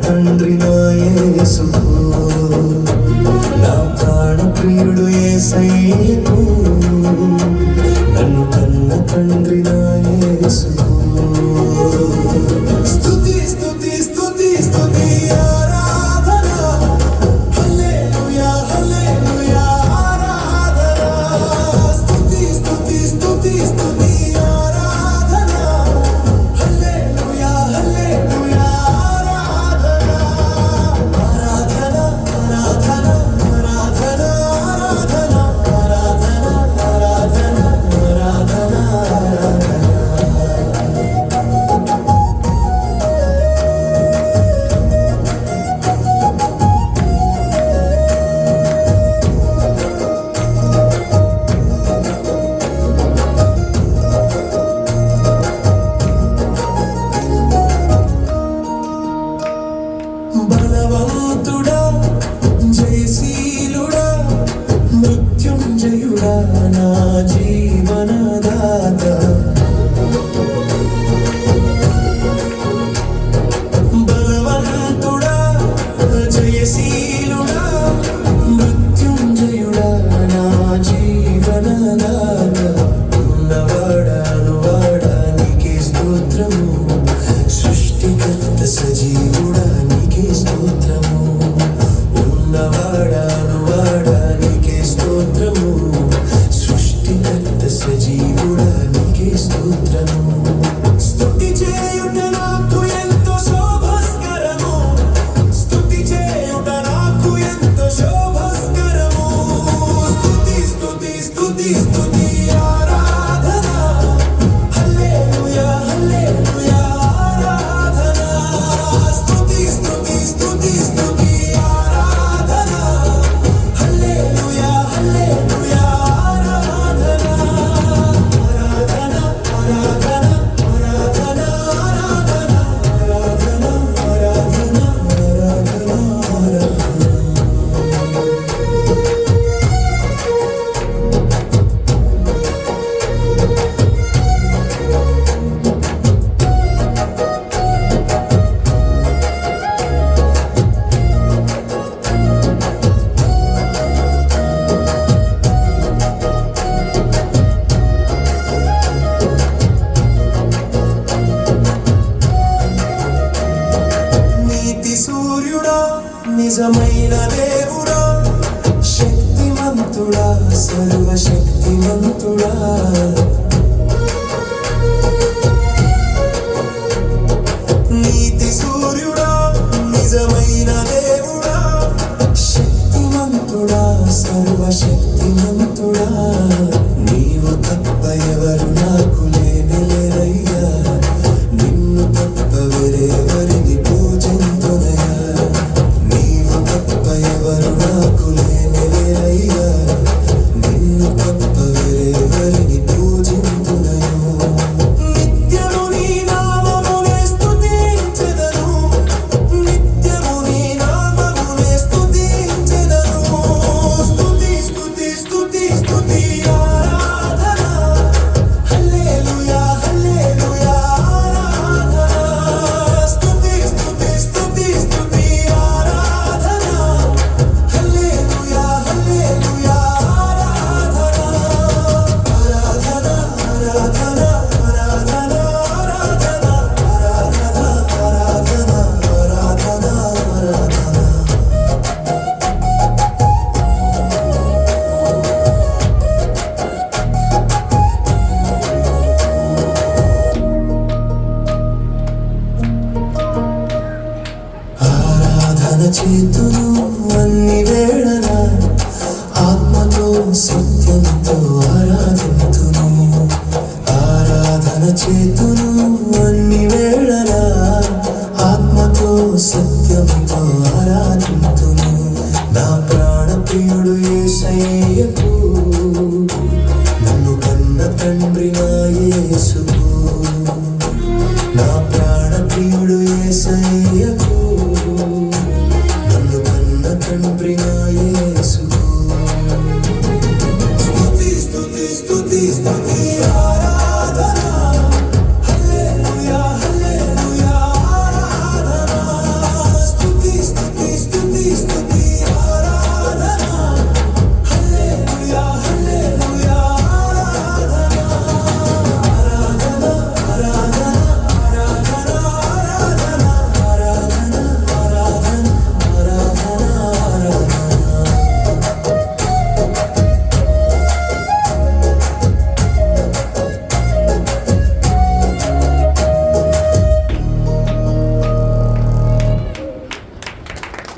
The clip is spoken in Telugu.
తండ్రి నా యేసుకు, నా ప్రాణ ప్రియుడు యేసయ్యకు, నన్ను కన్న తండ్రి నా యేసుకు. స్తుతి స్తుతి స్తుతి స్తుతి ఆరాధన, హల్లెలూయా హల్లెలూయా ఆరాధన. స్తుతి స్తుతి స్తుతి స్తుతి ఆరాధన, హల్లెలూయా హల్లెలూయా ఆరాధన. ఆరాధన ఆరాధన ఆరాధన ఆరాధన ఆరాధన ఆరాధన ఆరాధన. బలవంతుడా జయశీలుడా మృత్యుంజయుడా నా జీవనదాత. బలవంతుడా జయశీలుడా మృత్యుంజయుడా నా జీవనదాత. ఉన్నవాడా అనువాడా నీకే స్తోత్రము, సృష్టికర్త సజీవుడా నీకే స్తోత్రము. ఉన్నవాడా అనువాడా నీకే స్తోత్రము, సృష్టికర్త సజీవుడా నీకే స్తోత్రము. స్తుతి చేయుట నాకు ఎంతో శోభస్కరము, స్తుతి చేయుట నాకు ఎంతో శోభస్కరము. స్తుతి స్తుతి స్తుతి స్తుతి ఆరాధన, హల్లెలూయా హల్లెలూయా ఆరాధన. స్తుతి స్తుతి స్తుతి స్తుతి ఆరాధన, హల్లెలూయా హల్లెలూయా ఆరాధన. ఆరాధన ఆరాధన ఆరాధన ఆరాధన ఆరాధన ఆరాధన ఆరాధన. నీతి సూర్యుడా నిజమైన దేవుడా, శక్తిమంతుడా సర్వశక్తిమంతుడా. నీతి సూర్యుడా నిజమైన దేవుడా, శక్తిమంతుడా సర్వశక్తిమంతుడా. నీవు తప్ప ఎవరు నాకు లేరయ్యా, నిన్ను తప్ప వేరెవరిని పూజింతునయ్యా. నీవు తప్ప ఎవరు నాకు లేరయ్యా, నిన్ను తప్ప వేరెవరిని పూజింతునయ్యా. నిత్యము నీ నామమునే స్తుతించెదను, నిత్యము నీ నామమునే స్తుతించెదను. స్తుతి స్తుతి స్తుతి స్తుతి ఆరాధన, హల్లెలూయా హల్లెలూయా ఆరాధన. స్తుతి స్తుతి స్తుతి స్తుతి ఆరాధన, హల్లెలూయా హల్లెలూయా ఆరాధన. ఆరాధన ఆరాధన ఆరాధన ఆరాధన ఆరాధన ఆరాధన ఆరాధన. ఆరాధన చేతును అన్ని వేళల, ఆత్మతో సత్యంతో ఆరాధింతును. ఆరాధన చేతును అన్ని వేళల, ఆత్మతో సత్యంతో ఆరాధింతును. నా ప్రాణ ప్రియుడు యేసయ్యకు, నన్ను కన్న తండ్రి నా యేసు.